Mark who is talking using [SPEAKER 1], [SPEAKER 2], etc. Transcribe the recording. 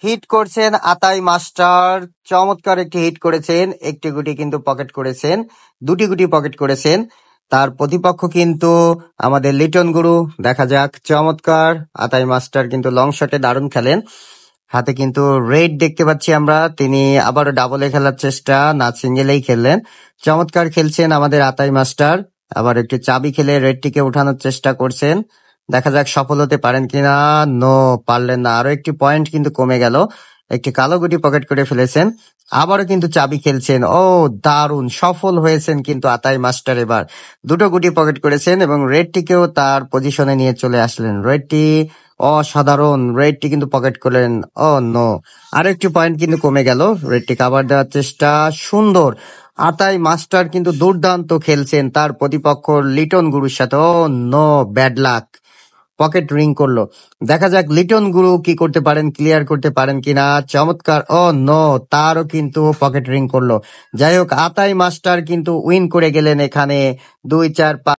[SPEAKER 1] Hit করছেন আতাই master, চমৎকার একটি হিট করেছেন। একটি গুটি কিন্তু পকেট করেছেন, দুটি গুটি পকেট করেছেন। তার প্রতিপক্ষ কিন্তু আমাদের লিটন গুরু। দেখা যাক, চমৎকার আতাই মাস্টার কিন্তু লং শটে দারুণ খেলেন। হাতে কিন্তু রেড দেখতে পাচ্ছি আমরা। তিনি আবারও ডাবলে খেলার চেষ্টা, না সিঙ্গেলেই খেললেন। চমৎকার খেলছেন আমাদের আতাই মাস্টার। আবার একটি চাবি খেলে রেডটিকে উঠানোর চেষ্টা করছেন। দেখা যাক সফল হতে পারেন কিনা। নো, পারলেন না। আরো একটি পয়েন্ট কিন্তু কমে গেল। একটি কালো গুটি পকেট করে ফেলেছেন। আবারও কিন্তু চাবি খেলছেন। ও দারুণ, সফল হয়েছেন কিন্তু আতাই মাস্টার। এবার দুটো গুটি পকেট করেছেন এবং রেডটিকেও তার পজিশনে নিয়ে চলে আসলেন। রেডটি অসাধারণ, রেডটি কিন্তু পকেট করলেন। ও নো, আরেকটি পয়েন্ট কিন্তু কমে গেল। রেডটি কাভার দেওয়ার চেষ্টা, সুন্দর। আতাই মাস্টার কিন্তু দুর্দান্ত খেলছেন তার প্রতিপক্ষ লিটন গুরুর সাথে। Oh no, bad luck, pocket ring করলো। দেখা যাক লিটন গুরু কি করতে পারেন, ক্লিয়ার করতে পারেন কিনা। চমৎকার। ও নো, তারও কিন্তু পকেট রিং করলো। যাই হোক, আতাই মাস্টার কিন্তু উইন করে গেলেন এখানে 2-4-5।